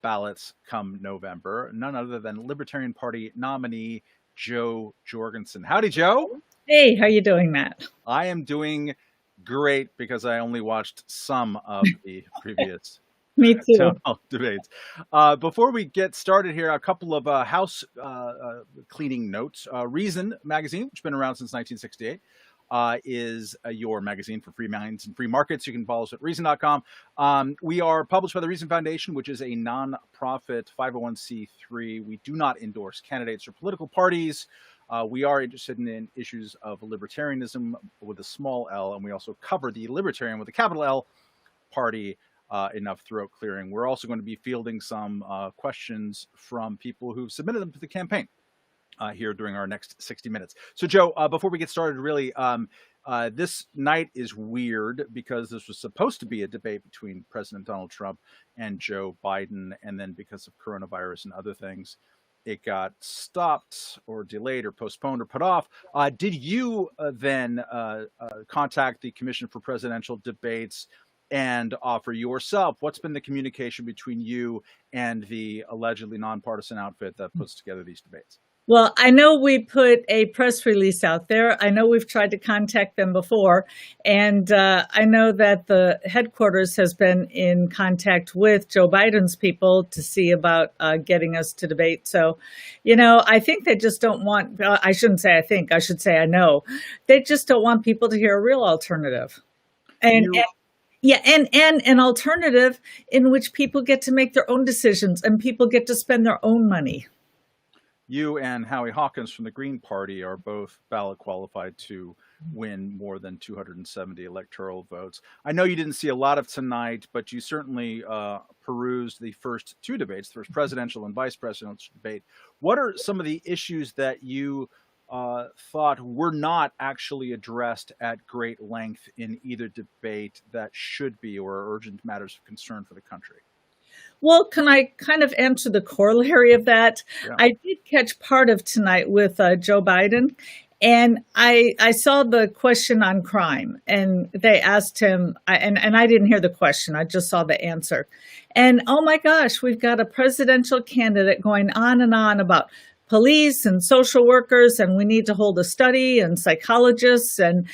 ballots come November, none other than Libertarian Party nominee Joe Jorgensen. Howdy, Joe. Hey, how you doing, Matt? I am doing great because I only watched some of the previous Me town too. hall debates. Before we get started here, a couple of house cleaning notes. Reason magazine, which has been around since 1968, is your magazine for free minds and free markets. You can follow us at reason.com. We are published by the Reason Foundation, which is a nonprofit 501c3. We do not endorse candidates or political parties. We are interested in issues of libertarianism with a small L, and we also cover the Libertarian with a capital L party enough throat clearing. We're also going to be fielding some questions from people who've submitted them to the campaign here during our next 60 minutes. So, Joe, before we get started, really, this night is weird because this was supposed to be a debate between President Donald Trump and Joe Biden, and then because of coronavirus and other things, it got stopped or delayed or postponed or put off. Did you then contact the Commission for Presidential Debates and offer yourself? What's been the communication between you and the allegedly nonpartisan outfit that puts together these debates? Well, I know we put a press release out there. I know we've tried to contact them before. And I know that the headquarters has been in contact with Joe Biden's people to see about getting us to debate. So, I think they just don't want, I shouldn't say I think, I should say I know. They just don't want people to hear a real alternative. And an alternative in which people get to make their own decisions and people get to spend their own money. You and Howie Hawkins from the Green Party are both ballot qualified to win more than 270 electoral votes. I know you didn't see a lot of tonight, but you certainly perused the first two debates, the first presidential and vice presidential debate. What are some of the issues that you thought were not actually addressed at great length in either debate that should be or are urgent matters of concern for the country? Well, can I kind of answer the corollary of that? Yeah. I did catch part of tonight with Joe Biden, and I saw the question on crime, and they asked him, and I didn't hear the question, I just saw the answer. And oh my gosh, we've got a presidential candidate going on and on about police and social workers, and we need to hold a study, and psychologists, and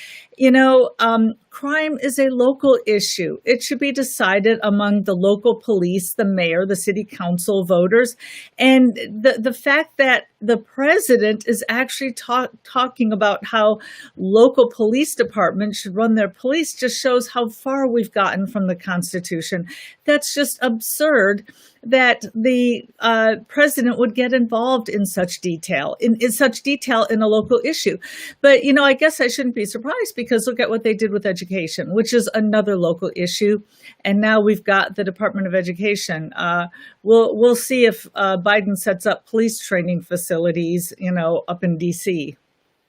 crime is a local issue. It should be decided among the local police, the mayor, the city council, voters. And the fact that the president is actually talking about how local police departments should run their police just shows how far we've gotten from the Constitution. That's just absurd that the president would get involved in such detail, in a local issue. But, I guess I shouldn't be surprised because look at what they did with education, which is another local issue. And now we've got the Department of Education. We'll see if Biden sets up police training facilities, up in D.C.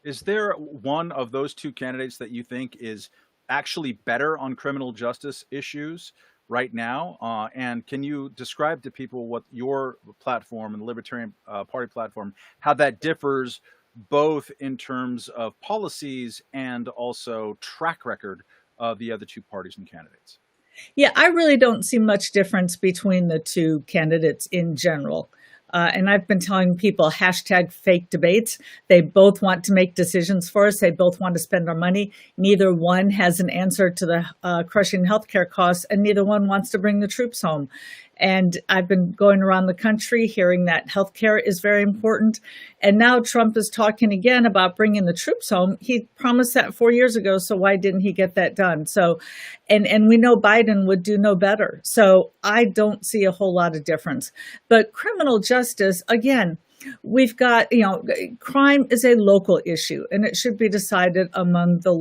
Is there one of those two candidates that you think is actually better on criminal justice issues right now? And can you describe to people what your platform and the Libertarian Party platform, how that differs both in terms of policies and also track record of the other two parties and candidates? Yeah, I really don't see much difference between the two candidates in general. And I've been telling people #fake debates. They both want to make decisions for us. They both want to spend our money. Neither one has an answer to the crushing healthcare costs, and neither one wants to bring the troops home. And I've been going around the country hearing that healthcare is very important. And now Trump is talking again about bringing the troops home. He promised that 4 years ago, so why didn't he get that done? So, and we know Biden would do no better. So I don't see a whole lot of difference. But criminal justice, again, we've got, crime is a local issue, and it should be decided among the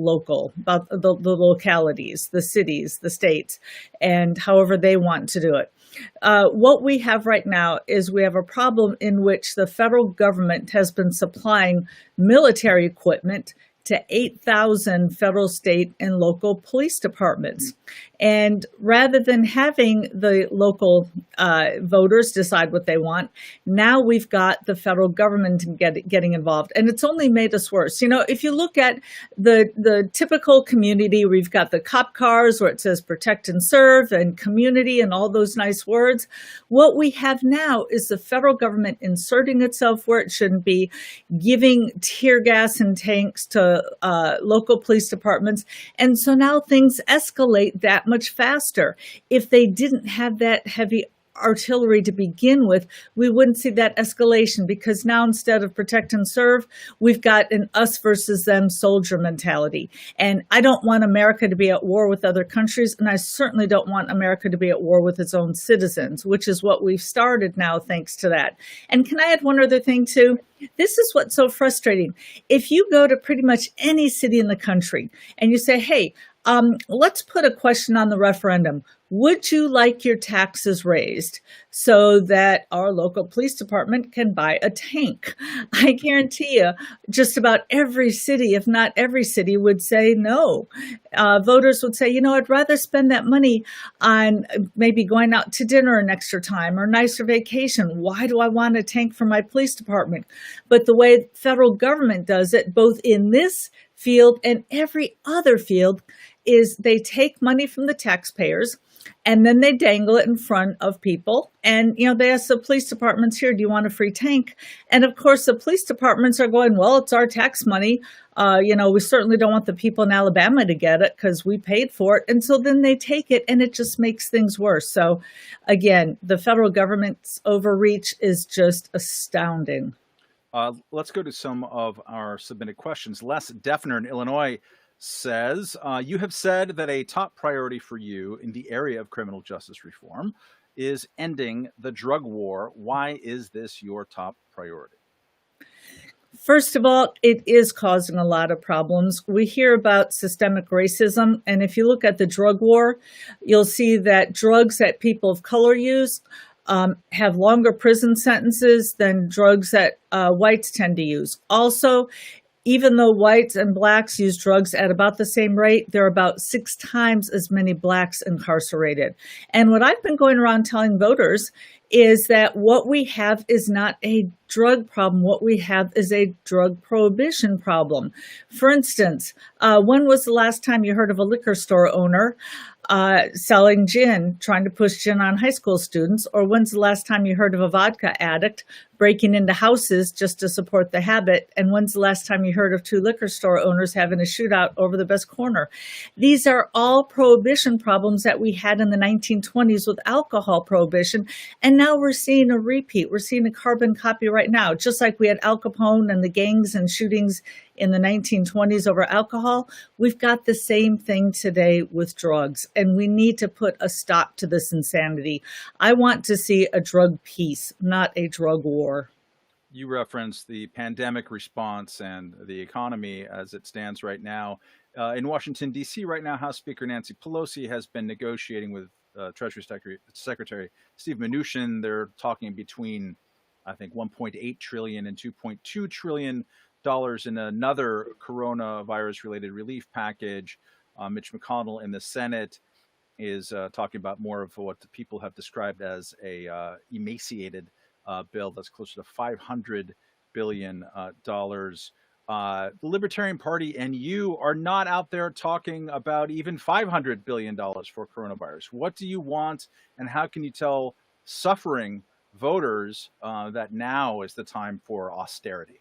localities, the cities, the states, and however they want to do it. What we have right now is we have a problem in which the federal government has been supplying military equipment to 8,000 federal, state, and local police departments. And rather than having the local voters decide what they want, now we've got the federal government getting involved. And it's only made us worse. You know, if you look at the typical community, we've got the cop cars where it says protect and serve and community and all those nice words. What we have now is the federal government inserting itself where it shouldn't be, giving tear gas and tanks to local police departments. And so now things escalate that much faster. If they didn't have that heavy artillery to begin with, we wouldn't see that escalation, because now instead of protect and serve, we've got an us versus them soldier mentality. And I don't want America to be at war with other countries, and I certainly don't want America to be at war with its own citizens, which is what we've started now thanks to that. And can I add one other thing too? This is what's so frustrating. If you go to pretty much any city in the country and you say, hey, let's put a question on the referendum. Would you like your taxes raised so that our local police department can buy a tank? I guarantee you just about every city, if not every city, would say no. Voters would say, you know, I'd rather spend that money on maybe going out to dinner an extra time or nicer vacation. Why do I want a tank for my police department? But the way federal government does it, both in this field and every other field, is they take money from the taxpayers and then they dangle it in front of people. And, you know, they ask the police departments here, do you want a free tank? And of course, the police departments are going, well, it's our tax money. We certainly don't want the people in Alabama to get it because we paid for it. And so then they take it and it just makes things worse. So again, the federal government's overreach is just astounding. Let's go to some of our submitted questions. Les Defner in Illinois says, you have said that a top priority for you in the area of criminal justice reform is ending the drug war. Why is this your top priority? First of all, it is causing a lot of problems. We hear about systemic racism, and if you look at the drug war, you'll see that drugs that people of color use have longer prison sentences than drugs that whites tend to use. Also, even though whites and blacks use drugs at about the same rate, there are about 6 times as many blacks incarcerated. And what I've been going around telling voters is that what we have is not a drug problem. What we have is a drug prohibition problem. For instance, when was the last time you heard of a liquor store owner selling gin, trying to push gin on high school students? Or when's the last time you heard of a vodka addict breaking into houses just to support the habit? And when's the last time you heard of 2 liquor store owners having a shootout over the best corner? These are all prohibition problems that we had in the 1920s with alcohol prohibition. And now we're seeing a repeat. We're seeing a carbon copy right now. Just like we had Al Capone and the gangs and shootings in the 1920s over alcohol, we've got the same thing today with drugs, and we need to put a stop to this insanity. I want to see a drug peace, not a drug war. You referenced the pandemic response and the economy as it stands right now. In Washington, D.C. right now, House Speaker Nancy Pelosi has been negotiating with Treasury Secretary Steve Mnuchin. They're talking between, I think, 1.8 trillion and 2.2 trillion dollars in another coronavirus-related relief package. Mitch McConnell in the Senate is talking about more of what the people have described as a emaciated bill that's closer to $500 billion. The Libertarian Party and you are not out there talking about even $500 billion for coronavirus. What do you want, and how can you tell suffering voters that now is the time for austerity?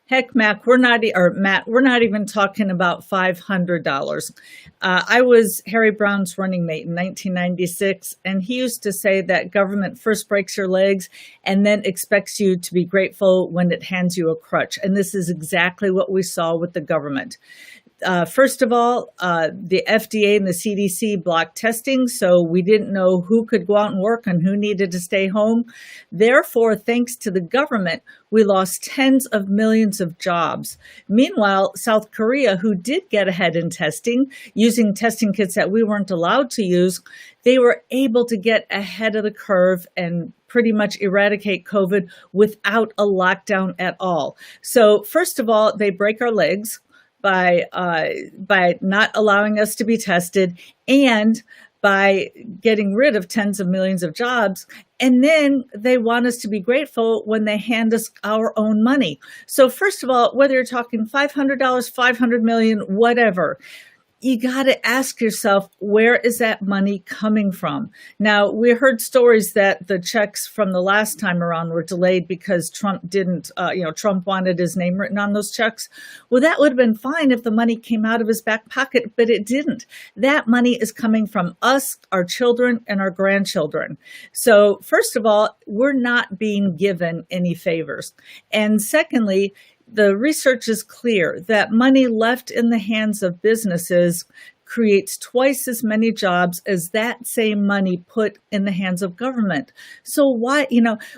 Heck, Matt, we're not even talking about $500. I was Harry Brown's running mate in 1996, and he used to say that government first breaks your legs and then expects you to be grateful when it hands you a crutch. And this is exactly what we saw with the government. First of all, the FDA and the CDC blocked testing, so we didn't know who could go out and work and who needed to stay home. Therefore, thanks to the government, we lost tens of millions of jobs. Meanwhile, South Korea, who did get ahead in testing, using testing kits that we weren't allowed to use, they were able to get ahead of the curve and pretty much eradicate COVID without a lockdown at all. So first of all, they break our legs. by not allowing us to be tested, and by getting rid of tens of millions of jobs. And then they want us to be grateful when they hand us our own money. So first of all, whether you're talking $500, 500 million, whatever, you got to ask yourself, where is that money coming from? Now, we heard stories that the checks from the last time around were delayed because Trump didn't, Trump wanted his name written on those checks. Well, that would have been fine if the money came out of his back pocket, but it didn't. That money is coming from us, our children, and our grandchildren. So first of all, we're not being given any favors. And secondly, the research is clear that money left in the hands of businesses creates twice as many jobs as that same money put in the hands of government. So why,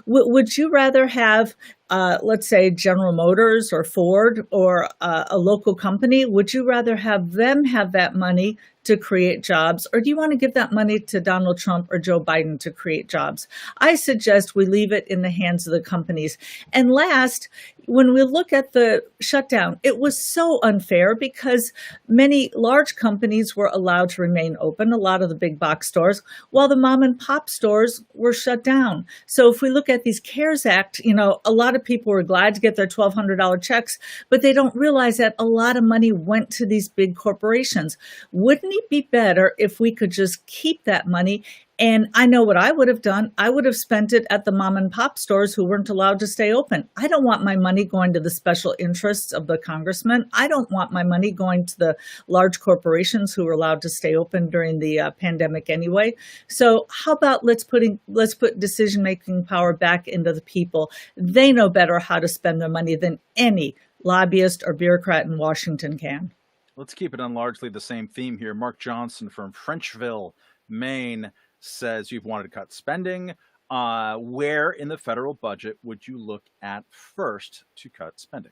would you rather have, let's say, General Motors or Ford or a local company? Would you rather have them have that money to create jobs, or do you want to give that money to Donald Trump or Joe Biden to create jobs? I suggest we leave it in the hands of the companies. And last, when we look at the shutdown, it was so unfair because many large companies were allowed to remain open, a lot of the big box stores, while the mom and pop stores were shut down. So if we look at these CARES Act, a lot of people were glad to get their $1,200 checks, but they don't realize that a lot of money went to these big corporations. Wouldn't it be better if we could just keep that money? And I know what I would have done. I would have spent it at the mom and pop stores who weren't allowed to stay open. I don't want my money going to the special interests of the congressman. I don't want my money going to the large corporations who were allowed to stay open during the pandemic anyway. So how about let's put decision-making power back into the people. They know better how to spend their money than any lobbyist or bureaucrat in Washington can. Let's keep it on largely the same theme here. Mark Johnson from Frenchville, Maine, says you've wanted to cut spending. Where in the federal budget would you look at first to cut spending?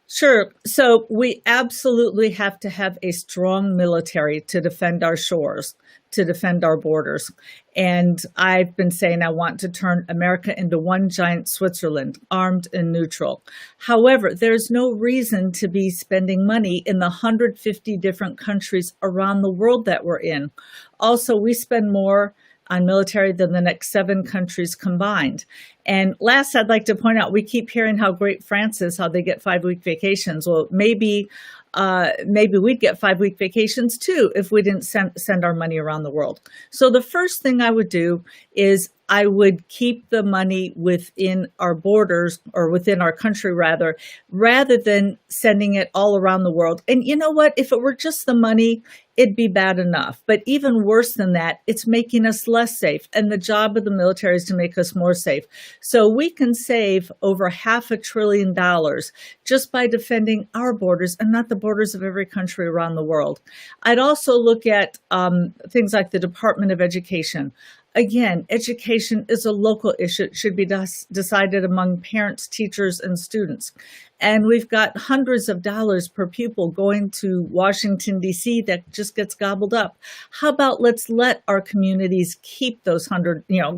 Sure. So we absolutely have to have a strong military to defend our shores, to defend our borders. And I've been saying I want to turn America into one giant Switzerland, armed and neutral. However, there's no reason to be spending money in the 150 different countries around the world that we're in. Also, we spend more on military than the next 7 countries combined. And last, I'd like to point out, we keep hearing how great France is, how they get 5-week vacations. Well, maybe we'd get 5-week vacations too if we didn't send our money around the world. So the first thing I would do is I would keep the money within our borders, or within our country rather than sending it all around the world. And you know what? If it were just the money, it'd be bad enough. But even worse than that, it's making us less safe. And the job of the military is to make us more safe. So we can save over $500 billion just by defending our borders and not the borders of every country around the world. I'd also look at things like the Department of Education. Again, education is a local issue. It should be decided among parents, teachers, and students. And we've got hundreds of dollars per pupil going to Washington, D.C. that just gets gobbled up. How about let's let our communities keep those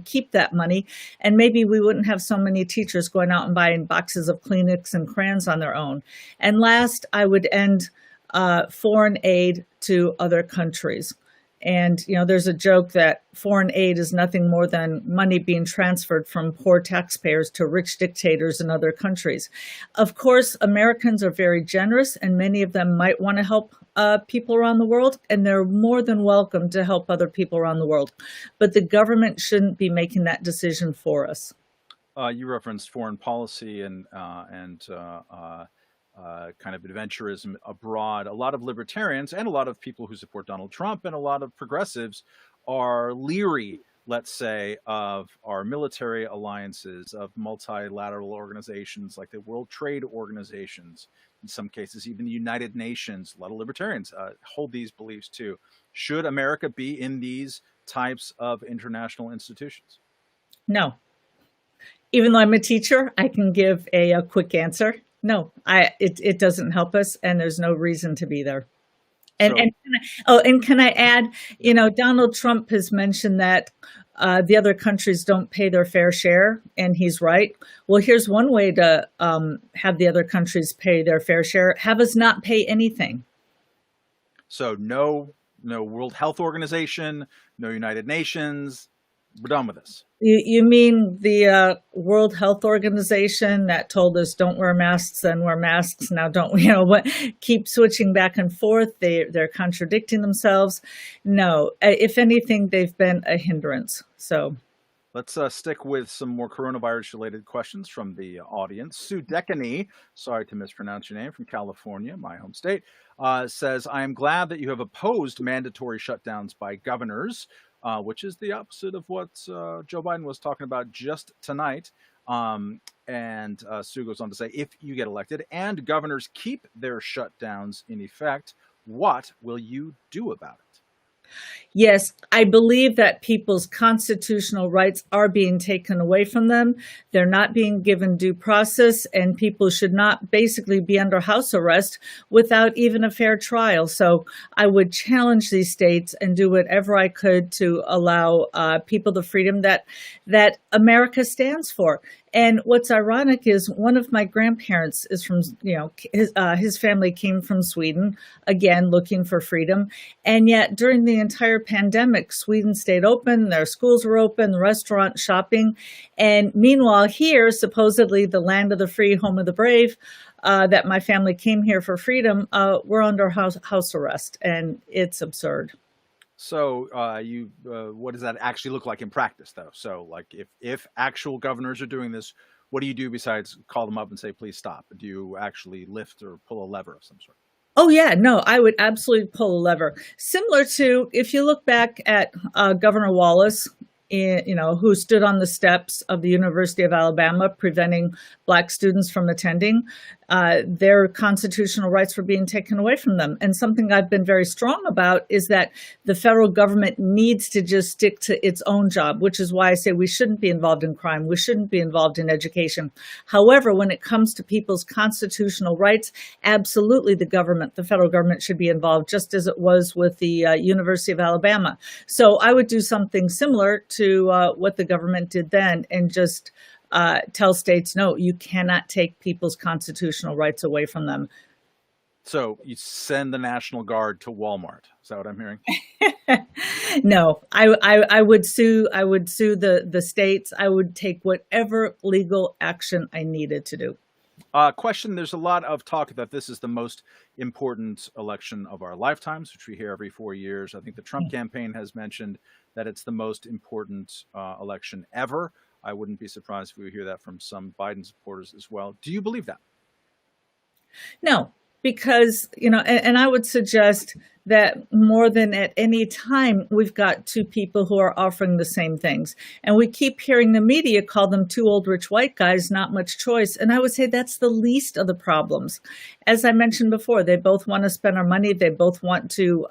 keep that money. And maybe we wouldn't have so many teachers going out and buying boxes of Kleenex and crayons on their own. And last, I would end foreign aid to other countries. And, there's a joke that foreign aid is nothing more than money being transferred from poor taxpayers to rich dictators in other countries. Of course, Americans are very generous, and many of them might want to help people around the world, and they're more than welcome to help other people around the world. But the government shouldn't be making that decision for us. You referenced foreign policy and kind of adventurism abroad. A lot of libertarians and a lot of people who support Donald Trump and a lot of progressives are leery, let's say, of our military alliances, of multilateral organizations like the World Trade Organizations, in some cases even the United Nations. A lot of libertarians hold these beliefs too. Should America be in these types of international institutions? No. Even though I'm a teacher, I can give a quick answer. No, it doesn't help us, and there's no reason to be there. And can I add, Donald Trump has mentioned that the other countries don't pay their fair share, and he's right. Well, here's one way to have the other countries pay their fair share: have us not pay anything. So no World Health Organization, no United Nations. We're done with this. You mean the World Health Organization that told us don't wear masks, then wear masks? Now don't, what? Keep switching back and forth. They're contradicting themselves. No, if anything, they've been a hindrance. So let's stick with some more coronavirus-related questions from the audience. Sue Decany, sorry to mispronounce your name, from California, my home state, says, I am glad that you have opposed mandatory shutdowns by governors, which is the opposite of what Joe Biden was talking about just tonight. And Sue goes on to say, if you get elected and governors keep their shutdowns in effect, what will you do about it? Yes, I believe that people's constitutional rights are being taken away from them. They're not being given due process, and people should not basically be under house arrest without even a fair trial. So I would challenge these states and do whatever I could to allow people the freedom that America stands for. And what's ironic is one of my grandparents is from, his family came from Sweden, again, looking for freedom. And yet during the entire pandemic, Sweden stayed open, their schools were open, restaurants, shopping. And meanwhile, here, supposedly the land of the free, home of the brave, that my family came here for freedom, we're under house arrest. And it's absurd. So what does that actually look like in practice, though? So like if actual governors are doing this, what do you do besides call them up and say, please stop? Do you actually lift or pull a lever of some sort? Oh, yeah, no, I would absolutely pull a lever. Similar to if you look back at Governor Wallace, who stood on the steps of the University of Alabama preventing Black students from attending. Their constitutional rights were being taken away from them. And something I've been very strong about is that the federal government needs to just stick to its own job, which is why I say we shouldn't be involved in crime. We shouldn't be involved in education. However, when it comes to people's constitutional rights, absolutely the federal government should be involved, just as it was with the University of Alabama. So I would do something similar to what the government did then and just tell states, no, you cannot take people's constitutional rights away from them. So you send the National Guard to Walmart. Is that what I'm hearing? No, I would sue. I would sue the states. I would take whatever legal action I needed to do. Question, there's a lot of talk that this is the most important election of our lifetimes, which we hear every 4 years. I think the Trump campaign has mentioned that it's the most important election ever. I wouldn't be surprised if we hear that from some Biden supporters as well. Do you believe that? No, because, and I would suggest that more than at any time, we've got two people who are offering the same things. And we keep hearing the media call them two old rich white guys, not much choice. And I would say that's the least of the problems. As I mentioned before, they both want to spend our money. They both want to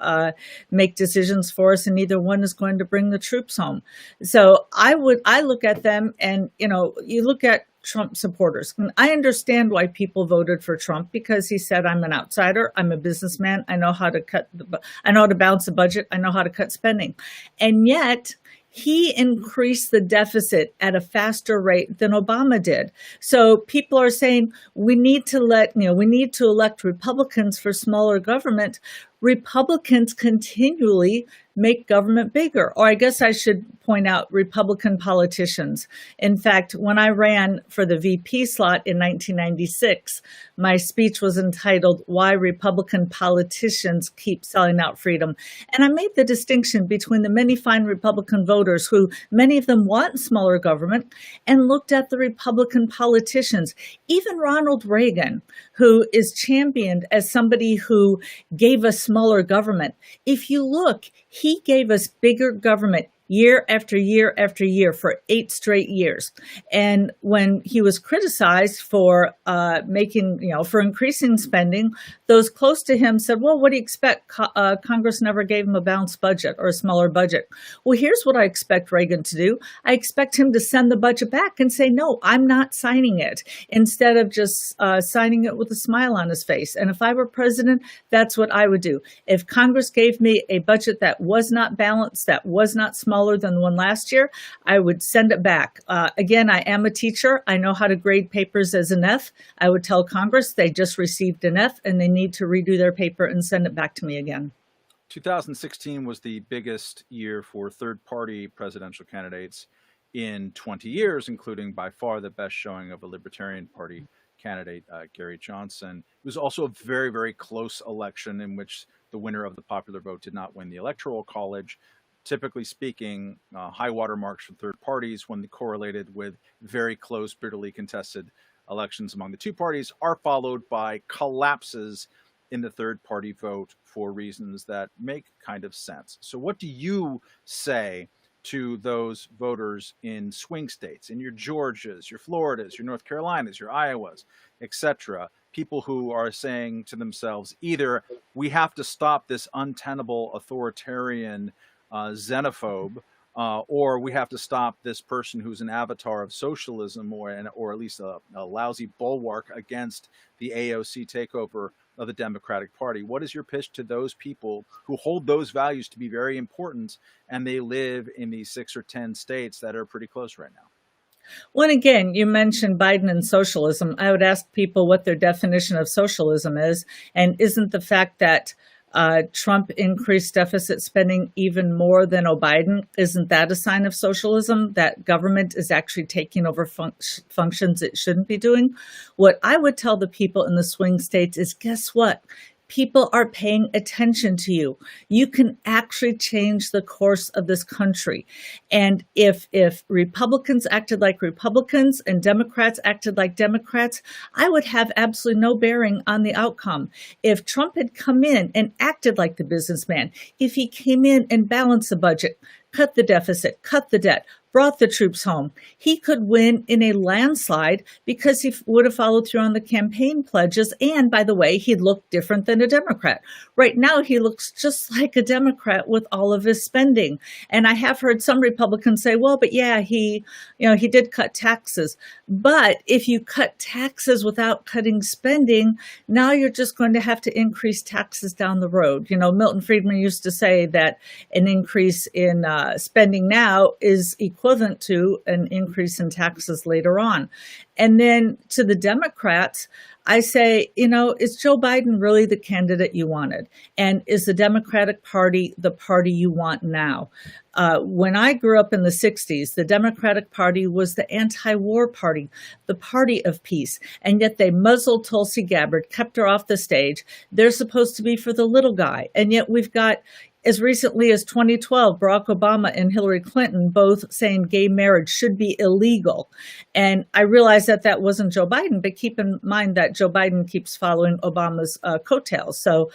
make decisions for us, and neither one is going to bring the troops home. So I look at them and, you look at Trump supporters. And I understand why people voted for Trump, because he said, I'm an outsider. I'm a businessman. I know how to balance a budget. I know how to cut spending. And yet he increased the deficit at a faster rate than Obama did. So people are saying we need to elect Republicans for smaller government. Republicans continually make government bigger. Or I guess I should point out Republican politicians. In fact, when I ran for the VP slot in 1996, my speech was entitled, Why Republican Politicians Keep Selling Out Freedom. And I made the distinction between the many fine Republican voters who, many of them want smaller government, and looked at the Republican politicians. Even Ronald Reagan, who is championed as somebody who gave us smaller government. If you look, he gave us bigger government year after year after year for 8 straight years. And when he was criticized for for increasing spending, those close to him said, well, what do you expect? Congress never gave him a balanced budget or a smaller budget. Well, here's what I expect Reagan to do. I expect him to send the budget back and say, no, I'm not signing it, instead of just signing it with a smile on his face. And if I were president, that's what I would do. If Congress gave me a budget that was not balanced, that was not small smaller than the one last year, I would send it back. Again, I am a teacher. I know how to grade papers as an F. I would tell Congress they just received an F and they need to redo their paper and send it back to me again. 2016 was the biggest year for third-party presidential candidates in 20 years, including by far the best showing of a Libertarian Party candidate, Gary Johnson. It was also a very, very close election in which the winner of the popular vote did not win the Electoral College. Typically speaking, high water marks for third parties when correlated with very close, bitterly contested elections among the two parties are followed by collapses in the third party vote for reasons that make kind of sense. So what do you say to those voters in swing states, in your Georgias, your Floridas, your North Carolinas, your Iowas, etc., people who are saying to themselves, either we have to stop this untenable authoritarian xenophobe, or we have to stop this person who's an avatar of socialism, or at least a lousy bulwark against the AOC takeover of the Democratic Party. What is your pitch to those people who hold those values to be very important, and they live in these 6 or 10 states that are pretty close right now? Well, again, you mentioned Biden and socialism. I would ask people what their definition of socialism is, and isn't the fact that Trump increased deficit spending even more than Biden, isn't that a sign of socialism, that government is actually taking over functions it shouldn't be doing? What I would tell the people in the swing states is, guess what? People are paying attention to you. You can actually change the course of this country. And if Republicans acted like Republicans and Democrats acted like Democrats, I would have absolutely no bearing on the outcome. If Trump had come in and acted like the businessman, if he came in and balanced the budget, cut the deficit, cut the debt, brought the troops home, he could win in a landslide because he would have followed through on the campaign pledges. And by the way, he looked different than a Democrat. Right now, he looks just like a Democrat with all of his spending. And I have heard some Republicans say, well, but yeah, he did cut taxes. But if you cut taxes without cutting spending, now you're just going to have to increase taxes down the road. Milton Friedman used to say that an increase in spending now is equivalent to an increase in taxes later on. And then to the Democrats, I say, is Joe Biden really the candidate you wanted? And is the Democratic Party the party you want now? When I grew up in the 60s, the Democratic Party was the anti-war party, the party of peace. And yet they muzzled Tulsi Gabbard, kept her off the stage. They're supposed to be for the little guy. And yet we've got, as recently as 2012, Barack Obama and Hillary Clinton both saying gay marriage should be illegal. And I realize that wasn't Joe Biden, but keep in mind that Joe Biden keeps following Obama's coattails. So,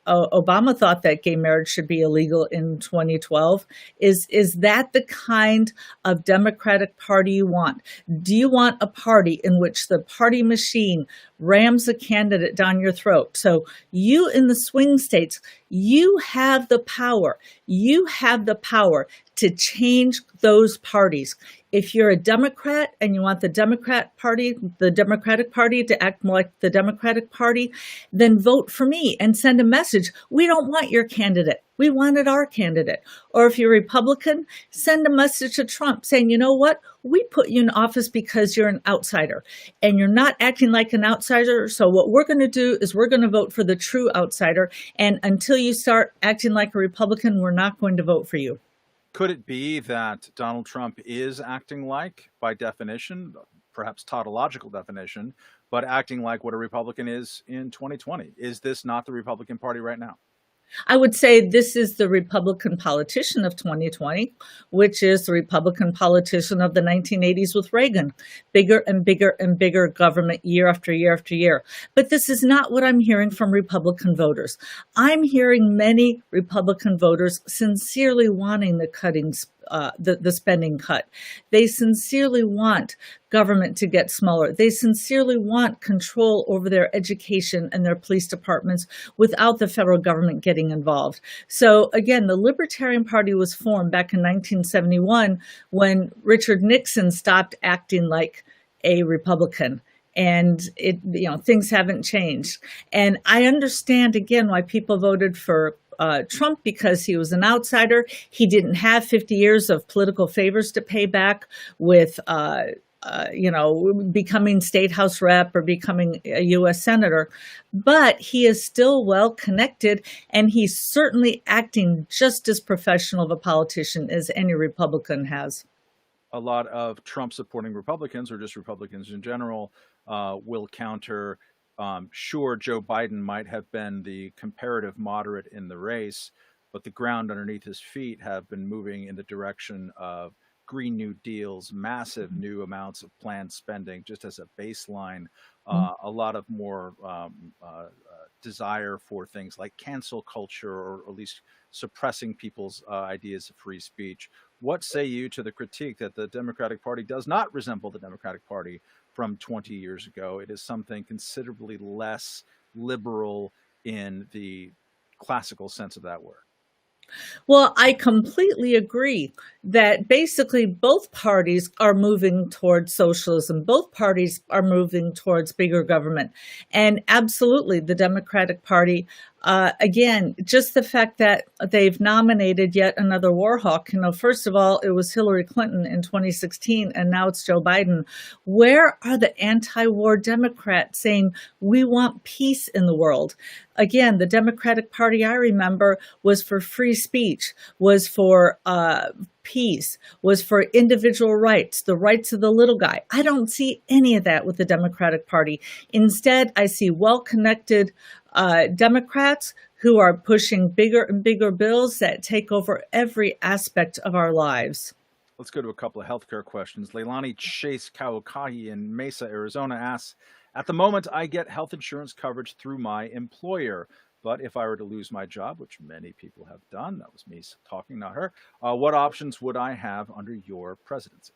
Obama thought that gay marriage should be illegal in 2012. Is that the kind of Democratic Party you want? Do you want a party in which the party machine rams a candidate down your throat? So you in the swing states, you have the power. You have the power to change those parties. If you're a Democrat and you want the Democratic Party to act more like the Democratic Party, then vote for me and send a message. We don't want your candidate. We wanted our candidate. Or if you're Republican, send a message to Trump saying, you know what? We put you in office because you're an outsider and you're not acting like an outsider. So what we're going to do is we're going to vote for the true outsider. And until you start acting like a Republican, we're not going to vote for you. Could it be that Donald Trump is acting like, by definition, perhaps tautological definition, but acting like what a Republican is in 2020? Is this not the Republican Party right now? I would say this is the Republican politician of 2020, which is the Republican politician of the 1980s with Reagan. Bigger and bigger and bigger government year after year after year. But this is not what I'm hearing from Republican voters. I'm hearing many Republican voters sincerely wanting the spending cut. They sincerely want government to get smaller. They sincerely want control over their education and their police departments without the federal government getting involved. So again, the Libertarian Party was formed back in 1971 when Richard Nixon stopped acting like a Republican. And things haven't changed. And I understand again why people voted for Trump because he was an outsider. He didn't have 50 years of political favors to pay back with, becoming state house rep or becoming a U.S. senator. But he is still well connected, and he's certainly acting just as professional of a politician as any Republican has. A lot of Trump supporting Republicans, or just Republicans in general, will counter. Sure, Joe Biden might have been the comparative moderate in the race, but the ground underneath his feet have been moving in the direction of Green New Deals, massive new amounts of planned spending, just as a baseline, a lot of more desire for things like cancel culture, or at least suppressing people's ideas of free speech. What say you to the critique that the Democratic Party does not resemble the Democratic Party from 20 years ago? It is something considerably less liberal in the classical sense of that word. Well, I completely agree that basically both parties are moving towards socialism. Both parties are moving towards bigger government. And absolutely, the Democratic Party, again, just the fact that they've nominated yet another war hawk. First of all, it was Hillary Clinton in 2016, and now it's Joe Biden. Where are the anti-war Democrats saying we want peace in the world? Again, the Democratic Party, I remember, was for free speech, was for peace, was for individual rights, the rights of the little guy. I don't see any of that with the Democratic Party. Instead, I see well-connected Democrats who are pushing bigger and bigger bills that take over every aspect of our lives. Let's go to a couple of healthcare questions. Leilani Chase Kaukahi in Mesa, Arizona asks, at the moment, I get health insurance coverage through my employer. But if I were to lose my job, which many people have done, that was me talking, not her, what options would I have under your presidency?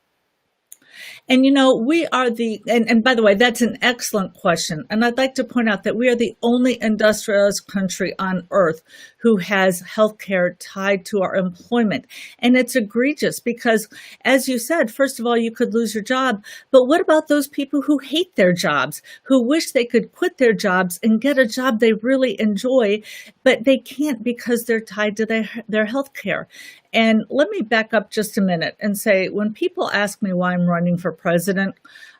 And we are and by the way, that's an excellent question. And I'd like to point out that we are the only industrialized country on earth who has healthcare tied to our employment. And it's egregious because, as you said, first of all, you could lose your job. But what about those people who hate their jobs, who wish they could quit their jobs and get a job they really enjoy, but they can't because they're tied to their healthcare? And let me back up just a minute and say, when people ask me why I'm running for president,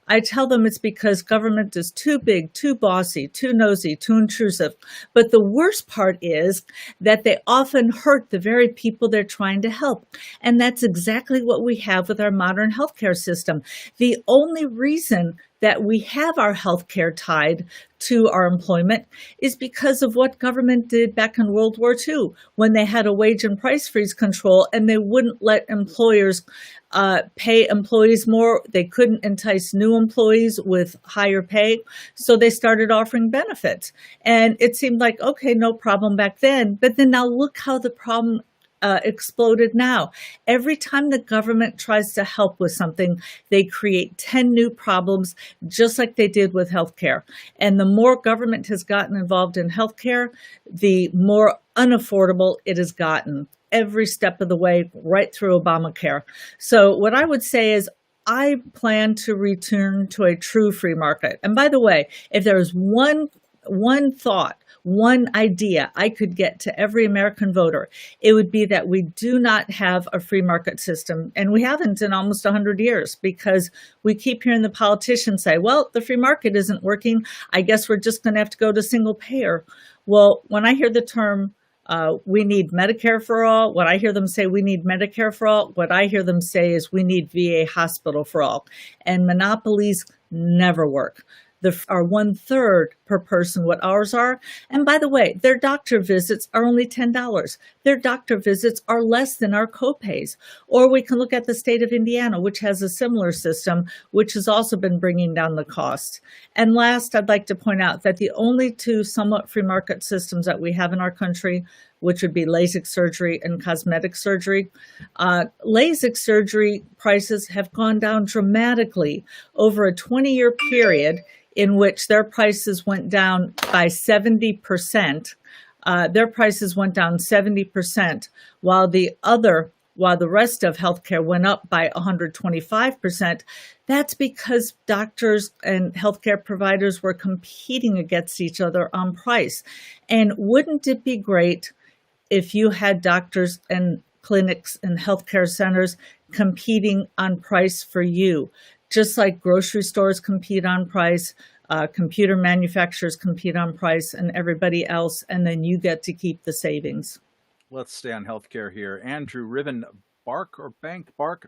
I tell them it's because government is too big, too bossy, too nosy, too intrusive. But the worst part is that they often hurt the very people they're trying to help. And that's exactly what we have with our modern healthcare system. The only reason that we have our healthcare tied to our employment is because of what government did back in World War II, when they had a wage and price freeze control and they wouldn't let employers pay employees more. They couldn't entice new employees with higher pay. So they started offering benefits. And it seemed like, okay, no problem back then. But then now look how the problem exploded now. Every time the government tries to help with something, they create 10 new problems, just like they did with healthcare. And the more government has gotten involved in healthcare, the more unaffordable it has gotten every step of the way, right through Obamacare. So what I would say is, I plan to return to a true free market. And by the way, if there is one thought, one idea I could get to every American voter, it would be that we do not have a free market system. And we haven't in almost 100 years, because we keep hearing the politicians say, well, the free market isn't working. I guess we're just going to have to go to single payer. Well, when I hear the term, we need Medicare for all, when I hear them say we need Medicare for all, what I hear them say is we need VA hospital for all. And monopolies never work. Are 1/3 per person what ours are. And by the way, their doctor visits are only $10. Their doctor visits are less than our copays. Or we can look at the state of Indiana, which has a similar system, which has also been bringing down the cost. And last, I'd like to point out that the only two somewhat free market systems that we have in our country, which would be LASIK surgery and cosmetic surgery. LASIK surgery prices have gone down dramatically over a 20-year period, in which their prices went down by 70%. Their prices went down 70%, while the rest of healthcare went up by 125%. That's because doctors and healthcare providers were competing against each other on price. And wouldn't it be great if you had doctors and clinics and healthcare centers competing on price for you, just like grocery stores compete on price, computer manufacturers compete on price, and everybody else, and then you get to keep the savings. Let's stay on healthcare here. Andrew Riven Bark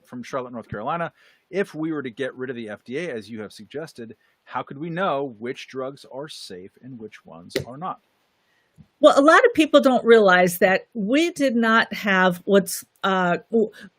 from Charlotte, North Carolina. If we were to get rid of the FDA, as you have suggested, how could we know which drugs are safe and which ones are not? Well, a lot of people don't realize that we did not have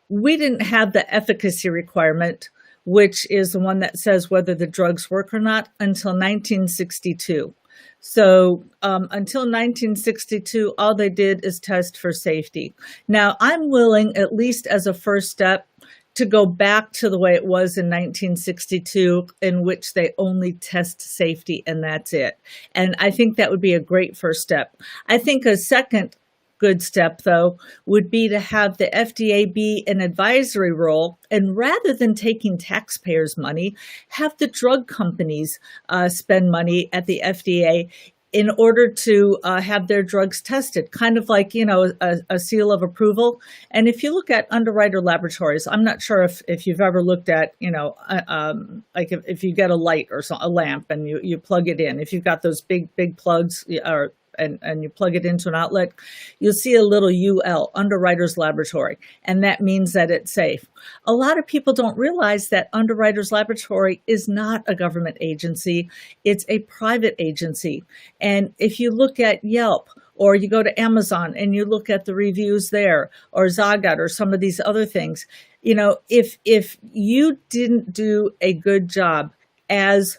we didn't have the efficacy requirement, which is the one that says whether the drugs work or not, until 1962. So until 1962, all they did is test for safety. Now, I'm willing, at least as a first step, to go back to the way it was in 1962, in which they only test safety and that's it. And I think that would be a great first step. I think a second good step, though, would be to have the FDA be an advisory role, and rather than taking taxpayers' money, have the drug companies spend money at the FDA in order to have their drugs tested, kind of like, a seal of approval. And if you look at underwriter laboratories, I'm not sure if you've ever looked at, like if you get a light or a lamp and you plug it in, if you've got those big plugs and you plug it into an outlet, you'll see a little UL, Underwriters Laboratory, and that means that it's safe. A lot of people don't realize that Underwriters Laboratory is not a government agency. It's a private agency. And if you look at Yelp, or you go to Amazon and you look at the reviews there, or Zagat, or some of these other things, if you didn't do a good job as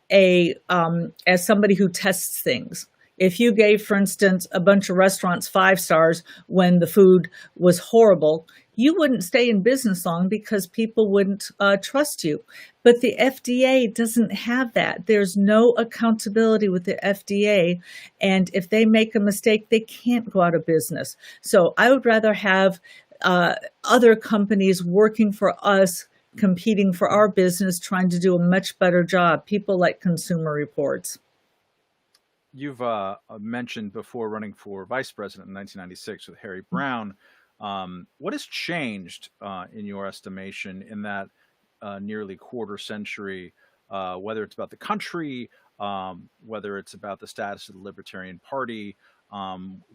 somebody who tests things, if you gave, for instance, a bunch of restaurants 5 stars when the food was horrible, you wouldn't stay in business long because people wouldn't trust you. But the FDA doesn't have that. There's no accountability with the FDA. And if they make a mistake, they can't go out of business. So I would rather have other companies working for us, competing for our business, trying to do a much better job. People like Consumer Reports. You've mentioned before running for vice president in 1996 with Harry Brown. What has changed in your estimation in that nearly quarter century, whether it's about the country, whether it's about the status of the Libertarian Party,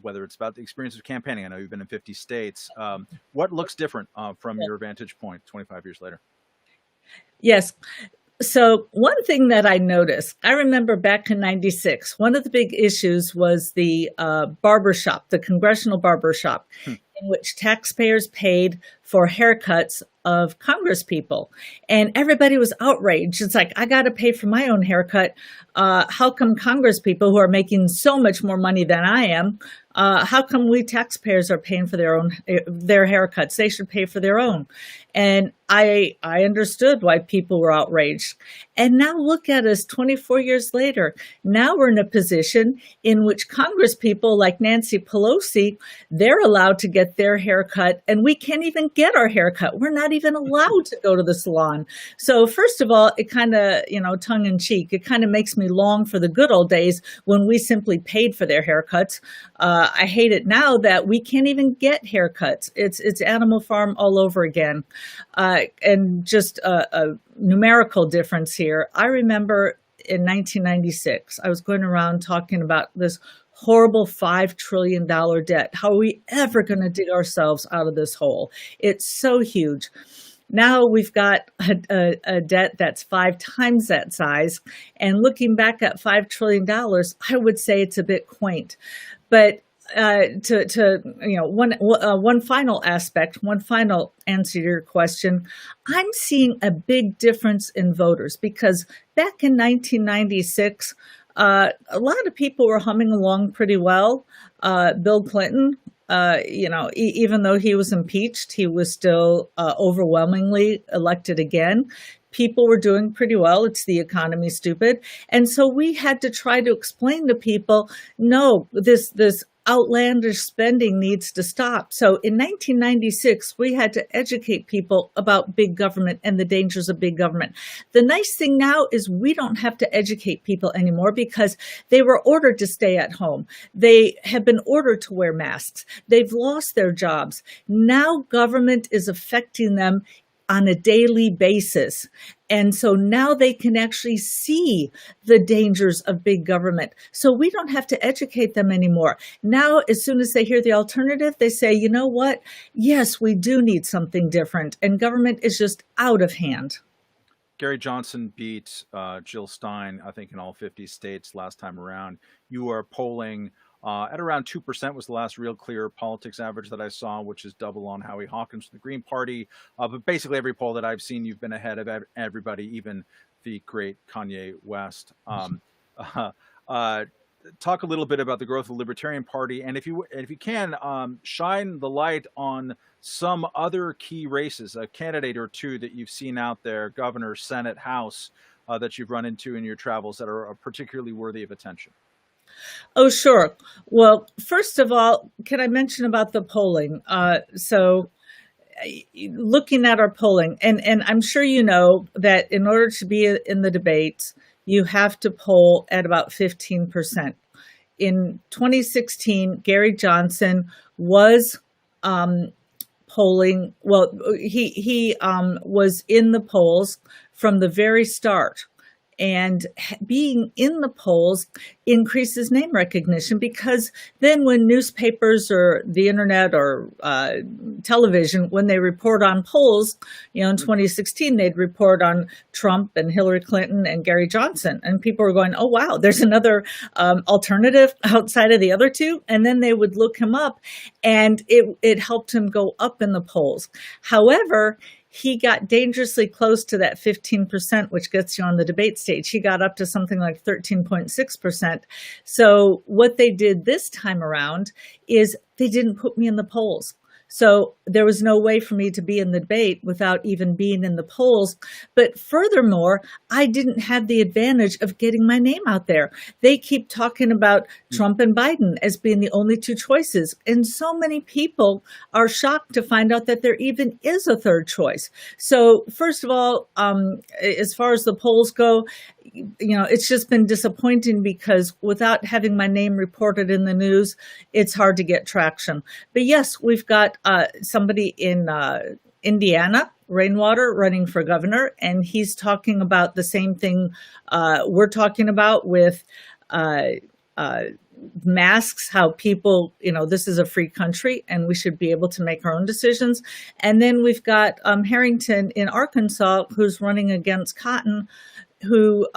whether it's about the experience of campaigning? I know you've been in 50 states. What looks different from your vantage point 25 years later? Yes. So one thing that I noticed, I remember back in 96, one of the big issues was the barbershop, the congressional barbershop, in which taxpayers paid for haircuts of Congress people. And everybody was outraged. It's like, I got to pay for my own haircut. How come Congress people who are making so much more money than I am, how come we taxpayers are paying for their haircuts? They should pay for their own. And I understood why people were outraged. And now look at us 24 years later. Now we're in a position in which Congress people like Nancy Pelosi, they're allowed to get their haircut, and we can't even get our haircut. We're not even allowed to go to the salon. So first of all, it kind of, tongue in cheek, it kind of makes me long for the good old days when we simply paid for their haircuts. I hate it now that we can't even get haircuts. It's Animal Farm all over again. And just a numerical difference here. I remember in 1996, I was going around talking about this horrible $5 trillion debt. How are we ever going to dig ourselves out of this hole? It's so huge. Now we've got a debt that's 5 times that size. And looking back at $5 trillion, I would say it's a bit quaint. But one final aspect, one final answer to your question, I'm seeing a big difference in voters because back in 1996, a lot of people were humming along pretty well. Bill Clinton, even though he was impeached, he was still overwhelmingly elected again. People were doing pretty well. It's the economy, stupid. And so we had to try to explain to people, no, this outlandish spending needs to stop. So in 1996, we had to educate people about big government and the dangers of big government. The nice thing now is we don't have to educate people anymore because they were ordered to stay at home. They have been ordered to wear masks. They've lost their jobs. Now government is affecting them on a daily basis. And so now they can actually see the dangers of big government. So we don't have to educate them anymore. Now, as soon as they hear the alternative, they say, you know what? Yes, we do need something different. And government is just out of hand. Gary Johnson beat Jill Stein, I think, in all 50 states last time around. You are polling at around 2% was the last real clear politics average that I saw, which is double on Howie Hawkins from the Green Party. But basically every poll that I've seen, you've been ahead of everybody, even the great Kanye West. Talk a little bit about the growth of the Libertarian Party, and if you can, shine the light on some other key races, a candidate or two that you've seen out there, governor, Senate, House, that you've run into in your travels that are particularly worthy of attention. Oh, sure. Well, first of all, can I mention about the polling? So looking at our polling, and I'm sure you know that in order to be in the debates, you have to poll at about 15%. In 2016, Gary Johnson was polling, well, he was in the polls from the very start. And being in the polls increases name recognition because then when newspapers or the internet or television, when they report on polls, you know, in 2016, they'd report on Trump and Hillary Clinton and Gary Johnson. And people were going, oh, wow, there's another alternative outside of the other two. And then they would look him up and it helped him go up in the polls. However, he got dangerously close to that 15%, which gets you on the debate stage. He got up to something like 13.6%. So what they did this time around is they didn't put me in the polls. So there was no way for me to be in the debate without even being in the polls. But furthermore, I didn't have the advantage of getting my name out there. They keep talking about Trump and Biden as being the only two choices. And so many people are shocked to find out that there even is a third choice. So first of all, as far as the polls go, you know, it's just been disappointing because without having my name reported in the news, it's hard to get traction. But yes, we've got somebody in Indiana, Rainwater, running for governor, and he's talking about the same thing we're talking about with masks, how people, you know, this is a free country and we should be able to make our own decisions. And then we've got Harrington in Arkansas, who's running against Cotton, who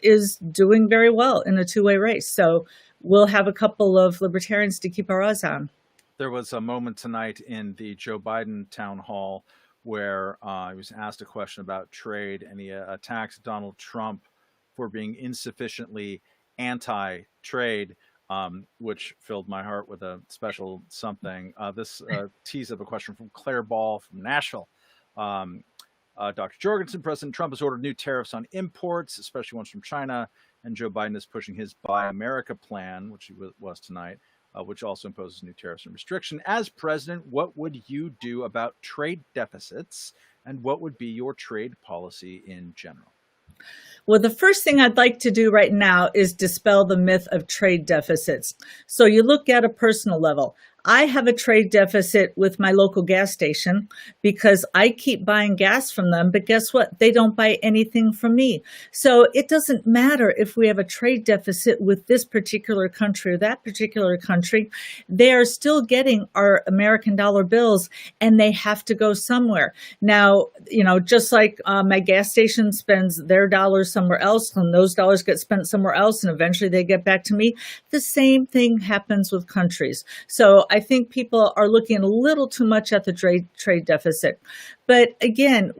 is doing very well in a two-way race. So we'll have a couple of libertarians to keep our eyes on. There was a moment tonight in the Joe Biden town hall where he was asked a question about trade, and he attacks Donald Trump for being insufficiently anti-trade, which filled my heart with a special something. This tease of a question from Claire Ball from Nashville. Dr. Jorgensen, President Trump has ordered new tariffs on imports, especially ones from China, and Joe Biden is pushing his Buy America plan, which he was tonight, which also imposes new tariffs and restriction. As president, what would you do about trade deficits, and what would be your trade policy in general? Well, the first thing I'd like to do right now is dispel the myth of trade deficits. So you look at a personal level. I have a trade deficit with my local gas station because I keep buying gas from them, but guess what? They don't buy anything from me. So it doesn't matter if we have a trade deficit with this particular country or that particular country. They are still getting our American dollar bills and they have to go somewhere. Now, you know, just like my gas station spends their dollars somewhere else and those dollars get spent somewhere else and eventually they get back to me, the same thing happens with countries. So I think people are looking a little too much at the trade deficit. But again,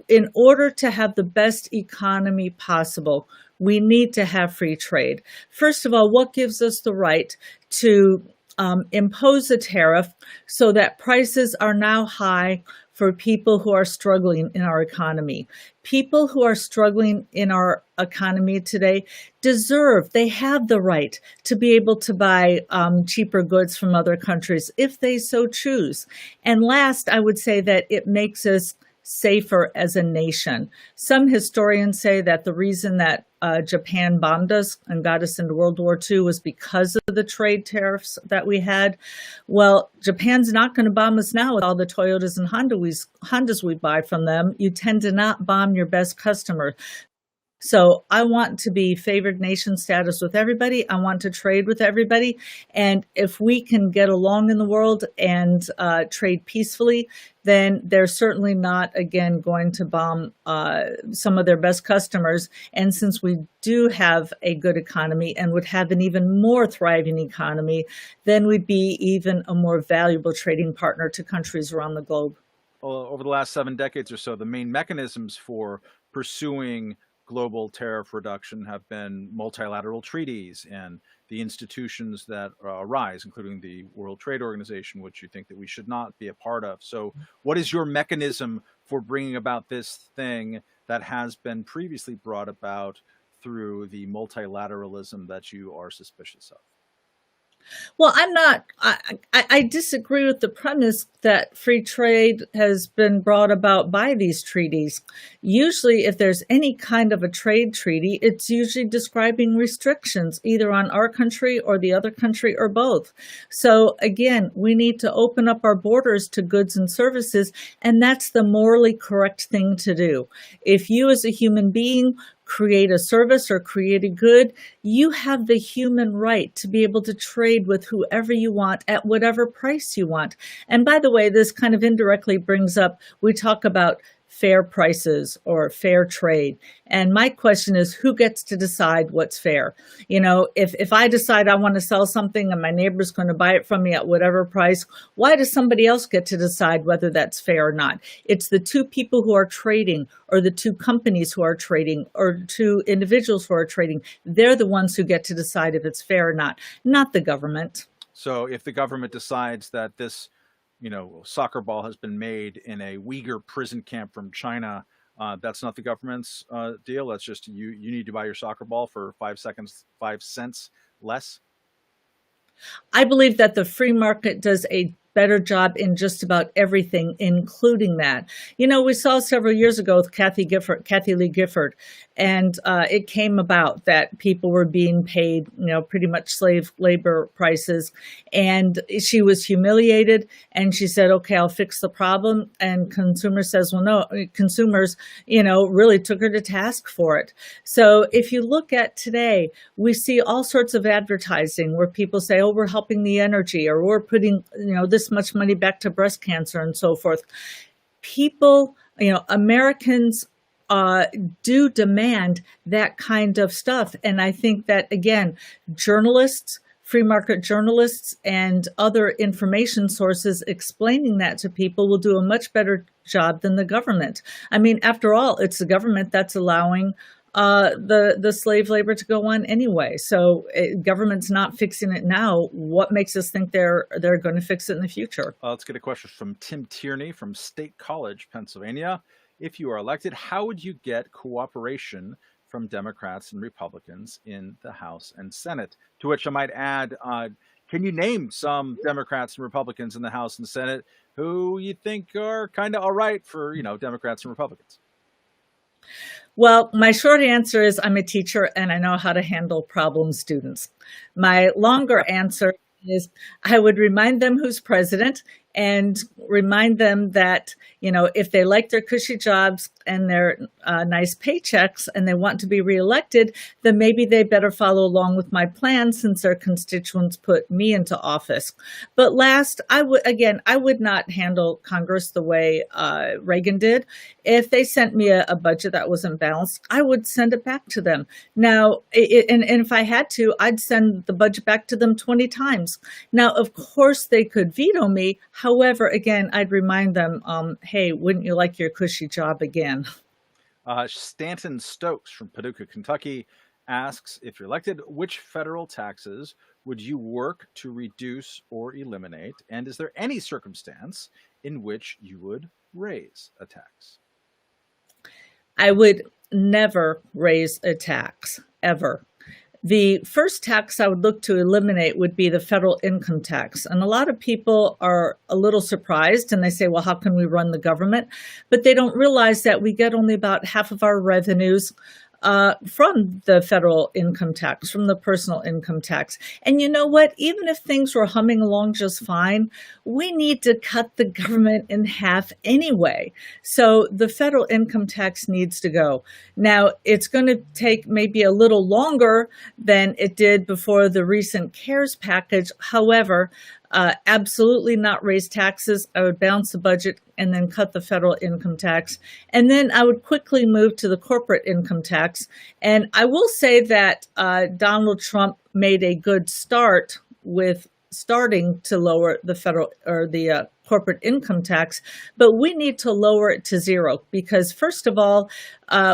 in order to have the best economy possible, we need to have free trade. First of all, what gives us the right to impose a tariff so that prices are now high for people who are struggling in our economy. People who are struggling in our economy today they have the right to be able to buy cheaper goods from other countries if they so choose. And last, I would say that it makes us safer as a nation. Some historians say that the reason that Japan bombed us and got us into World War II was because of the trade tariffs that we had. Well, Japan's not going to bomb us now with all the Toyotas and Hondas we buy from them. You tend to not bomb your best customer. So I want to be favored nation status with everybody. I want to trade with everybody. And if we can get along in the world and trade peacefully, then they're certainly not, again, going to bomb some of their best customers. And since we do have a good economy and would have an even more thriving economy, then we'd be even a more valuable trading partner to countries around the globe. Well, over the last 7 decades or so, the main mechanisms for pursuing global tariff reduction have been multilateral treaties and the institutions that arise, including the World Trade Organization, which you think that we should not be a part of. So what is your mechanism for bringing about this thing that has been previously brought about through the multilateralism that you are suspicious of? Well, I disagree with the premise that free trade has been brought about by these treaties. Usually, if there's any kind of a trade treaty, it's usually describing restrictions, either on our country or the other country or both. So again, we need to open up our borders to goods and services, and that's the morally correct thing to do. If you as a human being create a service or create a good, you have the human right to be able to trade with whoever you want at whatever price you want. And by the way, this kind of indirectly brings up, we talk about fair prices or fair trade. And my question is, who gets to decide what's fair? You know, if I decide I want to sell something and my neighbor's going to buy it from me at whatever price, why does somebody else get to decide whether that's fair or not? It's the two people who are trading, or the two companies who are trading, or two individuals who are trading. They're the ones who get to decide if it's fair or not the government. So if the government decides that this soccer ball has been made in a Uyghur prison camp from China, that's not the government's deal. That's just you need to buy your soccer ball for 5 cents less. I believe that the free market does a better job in just about everything, including that. You know, we saw several years ago with Kathie Lee Gifford, and it came about that people were being paid, pretty much slave labor prices, and she was humiliated, and she said, okay, I'll fix the problem. And consumers says, well, no, consumers, really took her to task for it. So if you look at today, we see all sorts of advertising where people say, oh, we're helping the energy, or we're putting, this much money back to breast cancer and so forth. People, Americans do demand that kind of stuff. And I think that, again, journalists, free market journalists, and other information sources explaining that to people will do a much better job than the government. I mean, after all, it's the government that's allowing the slave labor to go on anyway. So government's not fixing it now. What makes us think they're going to fix it in the future? Let's get a question from Tim Tierney from State College, Pennsylvania. If you are elected, how would you get cooperation from Democrats and Republicans in the House and Senate? To which I might add, can you name some Democrats and Republicans in the House and Senate who you think are kind of all right for, Democrats and Republicans? Well, my short answer is I'm a teacher and I know how to handle problem students. My longer answer is I would remind them who's president and remind them that, if they like their cushy jobs and their nice paychecks and they want to be reelected, then maybe they better follow along with my plan since their constituents put me into office. But last, I would not handle Congress the way Reagan did. If they sent me a budget that wasn't balanced, I would send it back to them. Now, and if I had to, I'd send the budget back to them 20 times. Now, of course, they could veto me. However, again, I'd remind them, hey, wouldn't you like your cushy job again? Stanton Stokes from Paducah, Kentucky asks, if you're elected, which federal taxes would you work to reduce or eliminate? And is there any circumstance in which you would raise a tax? I would never raise a tax, ever. The first tax I would look to eliminate would be the federal income tax. And a lot of people are a little surprised and they say, well, how can we run the government? But they don't realize that we get only about half of our revenues from the federal income tax, from the personal income tax. And you know what? Even if things were humming along just fine, we need to cut the government in half anyway. So the federal income tax needs to go. Now, it's going to take maybe a little longer than it did before the recent CARES package. However, absolutely not raise taxes. I would balance the budget and then cut the federal income tax. And then I would quickly move to the corporate income tax. And I will say that Donald Trump made a good start with starting to lower the federal or the corporate income tax, but we need to lower it to zero because, first of all,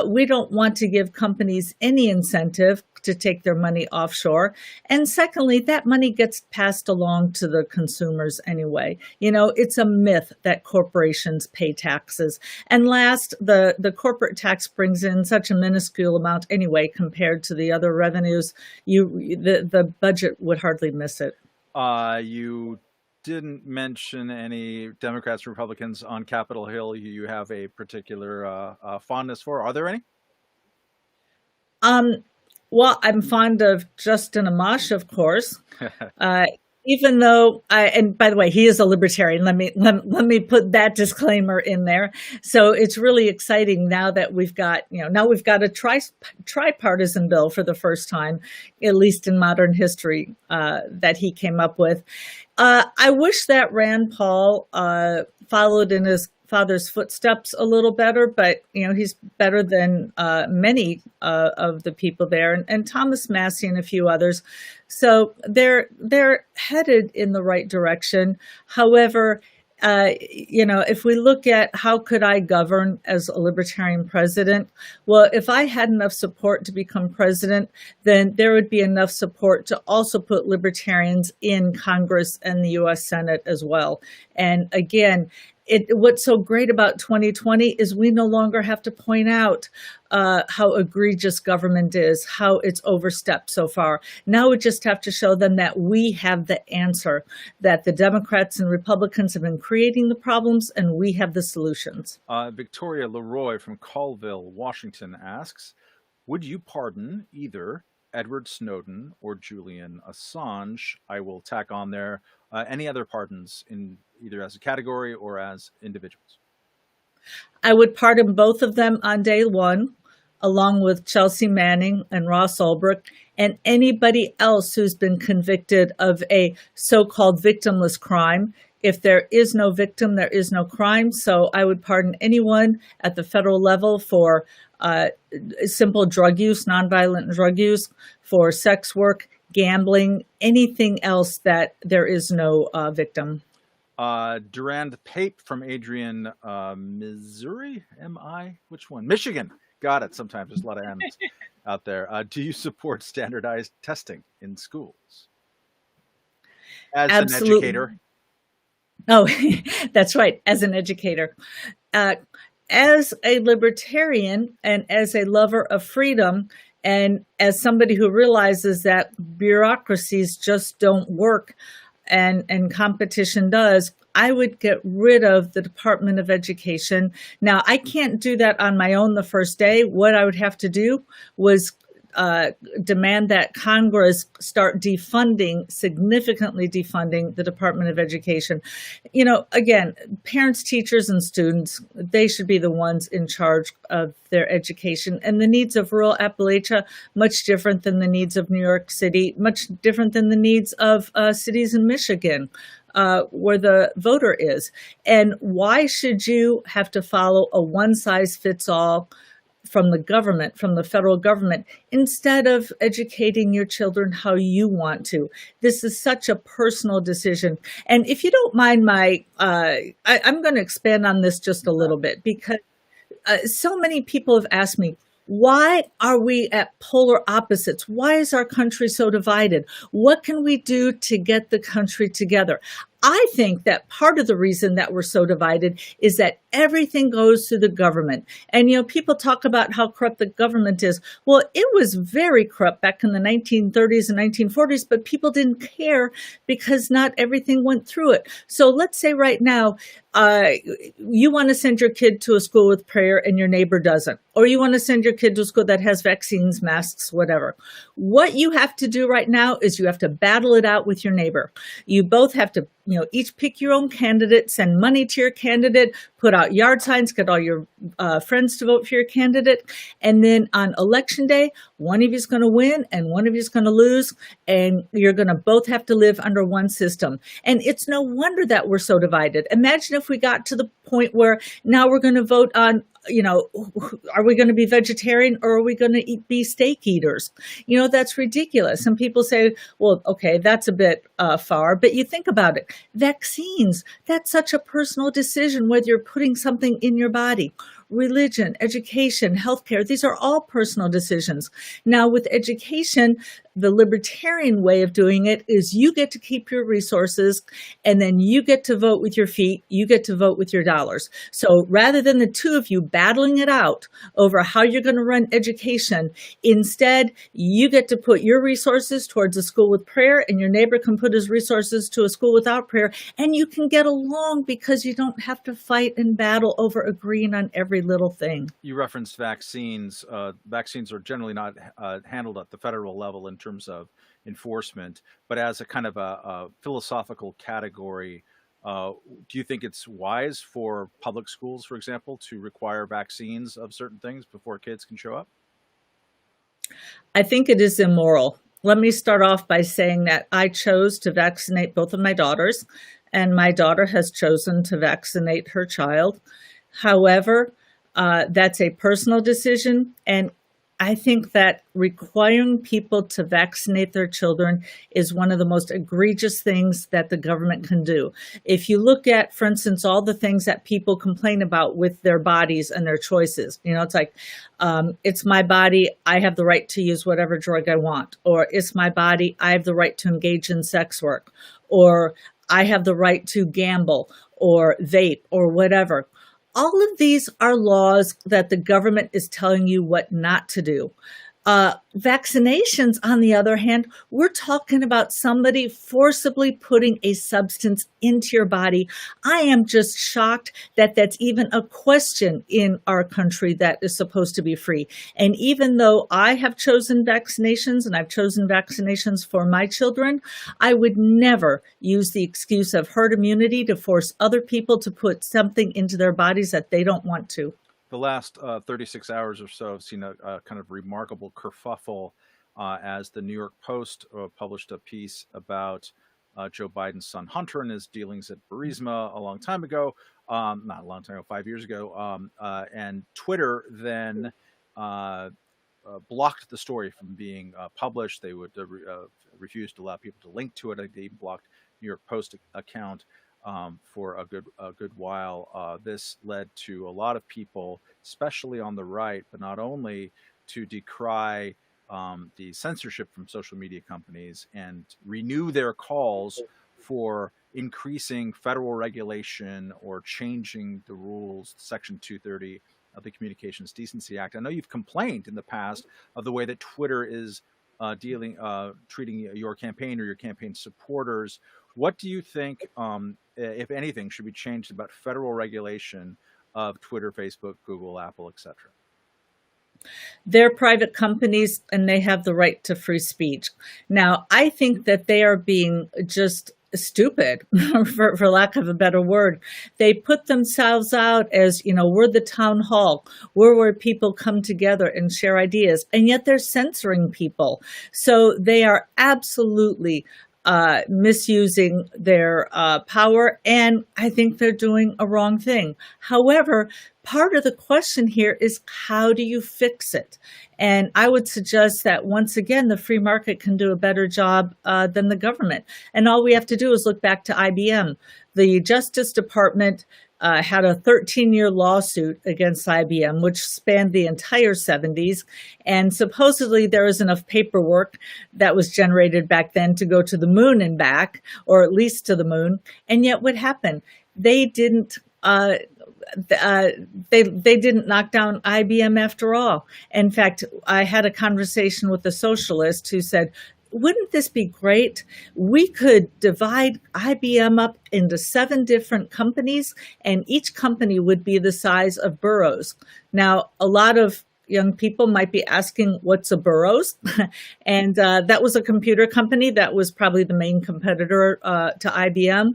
we don't want to give companies any incentive to take their money offshore. And secondly, that money gets passed along to the consumers anyway. You know, it's a myth that corporations pay taxes. And last, the corporate tax brings in such a minuscule amount anyway compared to the other revenues, the budget would hardly miss it. You didn't mention any Democrats or Republicans on Capitol Hill you have a particular fondness for. Are there any? Well, I'm fond of Justin Amash, of course. Even though and by the way, he is a libertarian. Let me put that disclaimer in there. So it's really exciting now that we've got a tripartisan bill for the first time, at least in modern history, that he came up with. I wish that Rand Paul followed in his father's footsteps a little better, but he's better than many of the people there, and Thomas Massey and a few others. So they're headed in the right direction. However, if we look at how could I govern as a libertarian president, well, if I had enough support to become president, then there would be enough support to also put libertarians in Congress and the U.S. Senate as well. And again, what's so great about 2020 is we no longer have to point out how egregious government is, how it's overstepped so far. Now we just have to show them that we have the answer, that the Democrats and Republicans have been creating the problems and we have the solutions. Victoria Leroy from Colville, Washington asks, would you pardon either Edward Snowden or Julian Assange? I will tack on there any other pardons in either as a category or as individuals. I would pardon both of them on day one, along with Chelsea Manning and Ross Ulbricht, and anybody else who's been convicted of a so-called victimless crime. If there is no victim, there is no crime. So I would pardon anyone at the federal level for simple drug use, nonviolent drug use, for sex work, gambling, anything else that there is no victim. Durand Pape from Adrian, Missouri, which one? Michigan. Got it. Sometimes there's a lot of M's out there. Do you support standardized testing in schools? As Absolutely. An educator. Oh, that's right. As an educator. As a libertarian and as a lover of freedom, and as somebody who realizes that bureaucracies just don't work and competition does, I would get rid of the Department of Education. Now, I can't do that on my own the first day. What I would have to do was demand that Congress start significantly defunding the Department of Education. Again, parents, teachers, and students, they should be the ones in charge of their education. And the needs of rural Appalachia, much different than the needs of New York City, much different than the needs of cities in Michigan, where the voter is. And why should you have to follow a one-size-fits-all from the government, from the federal government, instead of educating your children how you want to? This is such a personal decision. And if you don't mind I'm going to expand on this just a little bit, because so many people have asked me, why are we at polar opposites? Why is our country so divided? What can we do to get the country together? I think that part of the reason that we're so divided is that everything goes through the government. And, people talk about how corrupt the government is. Well, it was very corrupt back in the 1930s and 1940s, but people didn't care because not everything went through it. So let's say right now, you want to send your kid to a school with prayer and your neighbor doesn't, or you want to send your kid to a school that has vaccines, masks, whatever. What you have to do right now is you have to battle it out with your neighbor. You both have to, each pick your own candidate, send money to your candidate, put out yard signs, get all your friends to vote for your candidate. And then on election day, one of you is going to win and one of you is going to lose. And you're going to both have to live under one system. And it's no wonder that we're so divided. Imagine if we got to the point where now we're going to vote on, are we going to be vegetarian or are we going to be steak eaters? That's ridiculous. And people say, well, okay, that's a bit far, but you think about it. Vaccines, that's such a personal decision, whether you're putting something in your body. Religion, education, healthcare, these are all personal decisions. Now, with education, the libertarian way of doing it is you get to keep your resources and then you get to vote with your feet, you get to vote with your dollars. So rather than the two of you battling it out over how you're going to run education, instead, you get to put your resources towards a school with prayer and your neighbor can put his resources to a school without prayer, and you can get along because you don't have to fight and battle over agreeing on every little thing. You referenced vaccines. Vaccines are generally not handled at the federal level in terms of enforcement, but as a kind of a philosophical category, do you think it's wise for public schools, for example, to require vaccines of certain things before kids can show up? I think it is immoral. Let me start off by saying that I chose to vaccinate both of my daughters, and my daughter has chosen to vaccinate her child. However, that's a personal decision, and I think that requiring people to vaccinate their children is one of the most egregious things that the government can do. If you look at, for instance, all the things that people complain about with their bodies and their choices, it's like, it's my body, I have the right to use whatever drug I want, or it's my body, I have the right to engage in sex work, or I have the right to gamble or vape or whatever. All of these are laws that the government is telling you what not to do. Vaccinations, on the other hand, we're talking about somebody forcibly putting a substance into your body. I am just shocked that that's even a question in our country that is supposed to be free. And even though I have chosen vaccinations and I've chosen vaccinations for my children, I would never use the excuse of herd immunity to force other people to put something into their bodies that they don't want to. The last 36 hours or so have seen a kind of remarkable kerfuffle as the New York Post published a piece about Joe Biden's son Hunter and his dealings at Burisma a long time ago, not a long time ago, 5 years ago, and Twitter then blocked the story from being published. They would refuse to allow people to link to it. They blocked New York Post account. For a good while. This led to a lot of people, especially on the right, but not only, to decry the censorship from social media companies and renew their calls for increasing federal regulation or changing the rules, Section 230 of the Communications Decency Act. I know you've complained in the past of the way that Twitter is treating your campaign or your campaign supporters. What do you think, if anything, should be changed about federal regulation of Twitter, Facebook, Google, Apple, etc.? They're private companies and they have the right to free speech. Now, I think that they are being just stupid, for lack of a better word. They put themselves out as, we're the town hall. We're where people come together and share ideas, and yet they're censoring people. So they are absolutely misusing their power, and I think they're doing a wrong thing. However, part of the question here is, how do you fix it? And I would suggest that, once again, the free market can do a better job than the government. And all we have to do is look back to IBM. The Justice Department had a 13-year lawsuit against IBM, which spanned the entire 70s. And supposedly there was enough paperwork that was generated back then to go to the moon and back, or at least to the moon. And yet what happened? They didn't they didn't knock down IBM after all. In fact, I had a conversation with a socialist who said, wouldn't this be great? We could divide IBM up into 7 different companies, and each company would be the size of boroughs. Now, a lot of young people might be asking, what's a boroughs? And that was a computer company that was probably the main competitor to IBM.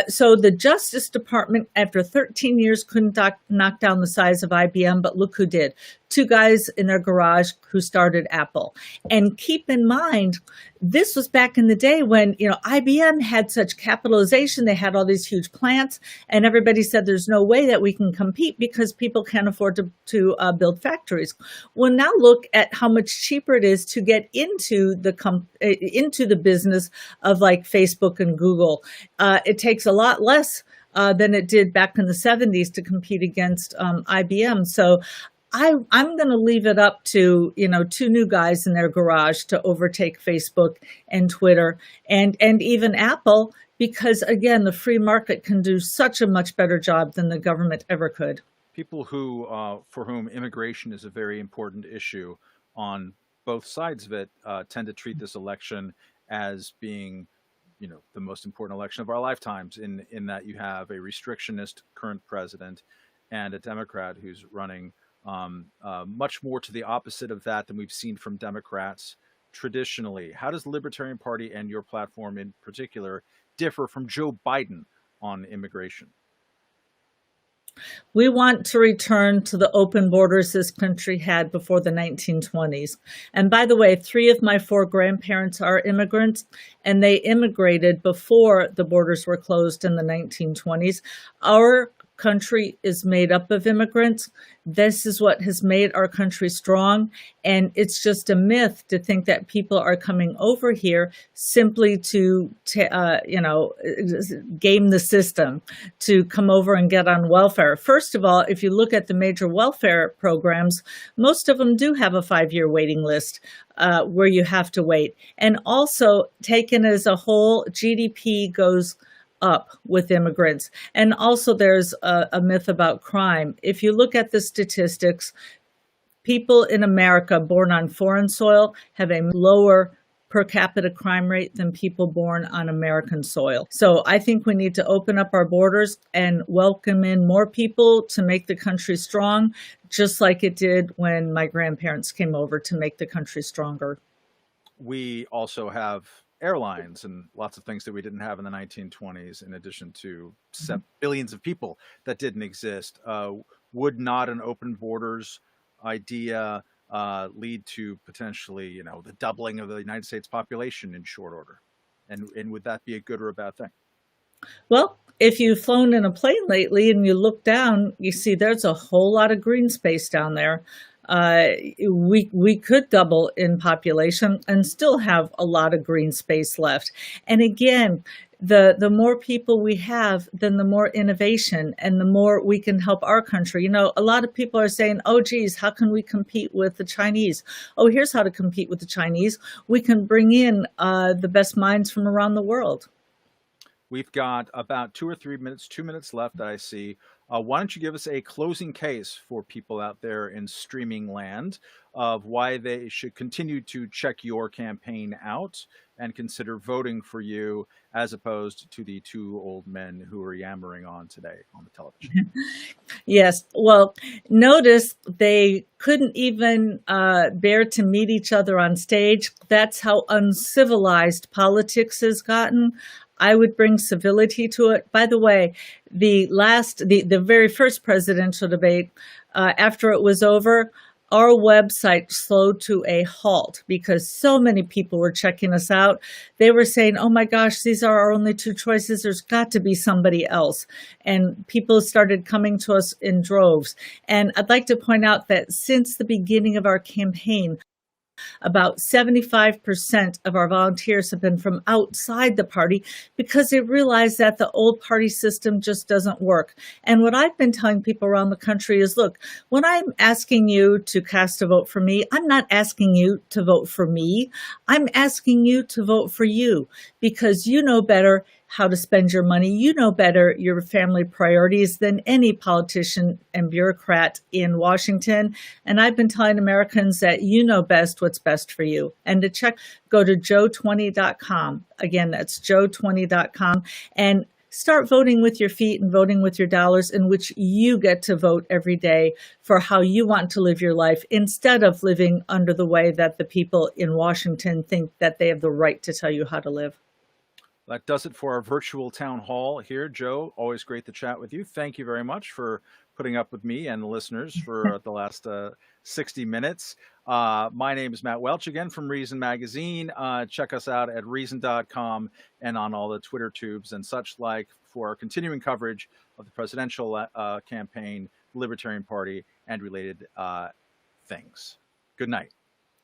So the Justice Department, after 13 years, couldn't knock down the size of IBM, but look who did. 2 guys in their garage who started Apple. And keep in mind, this was back in the day when, IBM had such capitalization. They had all these huge plants, and everybody said there's no way that we can compete because people can't afford to build factories. Well, now look at how much cheaper it is to get into the business of like Facebook and Google. It takes a lot less than it did back in the 70s to compete against IBM. So I'm going to leave it up to, 2 new guys in their garage to overtake Facebook and Twitter and even Apple, because again, the free market can do such a much better job than the government ever could. People who, for whom immigration is a very important issue on both sides of it, tend to treat this election as being, the most important election of our lifetimes in that you have a restrictionist current president and a Democrat who's running much more to the opposite of that than we've seen from Democrats traditionally. How does the Libertarian Party and your platform in particular differ from Joe Biden on immigration? We want to return to the open borders this country had before the 1920s. And by the way, 3 of my 4 grandparents are immigrants, and they immigrated before the borders were closed in the 1920s. Our country is made up of immigrants. This is what has made our country strong. And it's just a myth to think that people are coming over here simply to game the system, to come over and get on welfare. First of all, if you look at the major welfare programs, most of them do have a 5-year waiting list where you have to wait. And also, taken as a whole, GDP goes up with immigrants. And also there's a myth about crime. If you look at the statistics, people in America born on foreign soil have a lower per capita crime rate than people born on American soil. So I think we need to open up our borders and welcome in more people to make the country strong, just like it did when my grandparents came over to make the country stronger. We also have airlines and lots of things that we didn't have in the 1920s, in addition to billions of people that didn't exist. Would not an open borders idea lead to potentially, the doubling of the United States population in short order? And would that be a good or a bad thing? Well, if you've flown in a plane lately and you look down, you see there's a whole lot of green space down there. We could double in population and still have a lot of green space left. And again, the more people we have, then the more innovation and the more we can help our country. A lot of people are saying, oh, geez, how can we compete with the Chinese? Oh, here's how to compete with the Chinese. We can bring in the best minds from around the world. We've got about 2 or 3 minutes, 2 minutes left that I see. Why don't you give us a closing case for people out there in streaming land of why they should continue to check your campaign out and consider voting for you, as opposed to the 2 old men who are yammering on today on the television? Yes. Well, notice they couldn't even bear to meet each other on stage. That's how uncivilized politics has gotten. I would bring civility to it. By the way, the very first presidential debate, after it was over, our website slowed to a halt because so many people were checking us out. They were saying, oh my gosh, these are our only 2 choices. There's got to be somebody else. And people started coming to us in droves. And I'd like to point out that since the beginning of our campaign, About 75% of our volunteers have been from outside the party because they realize that the old party system just doesn't work. And what I've been telling people around the country is, look, when I'm asking you to cast a vote for me, I'm not asking you to vote for me. I'm asking you to vote for you because you know better how to spend your money. You know better your family priorities than any politician and bureaucrat in Washington. And I've been telling Americans that you know best what's best for you. And to check, go to joe20.com. Again, that's joe20.com. And start voting with your feet and voting with your dollars, in which you get to vote every day for how you want to live your life instead of living under the way that the people in Washington think that they have the right to tell you how to live. That does it for our virtual town hall here. Joe, always great to chat with you. Thank you very much for putting up with me and the listeners for the last 60 minutes. My name is Matt Welch, again from Reason Magazine. Check us out at reason.com and on all the Twitter tubes and such like for our continuing coverage of the presidential campaign, Libertarian Party, and related things. Good night.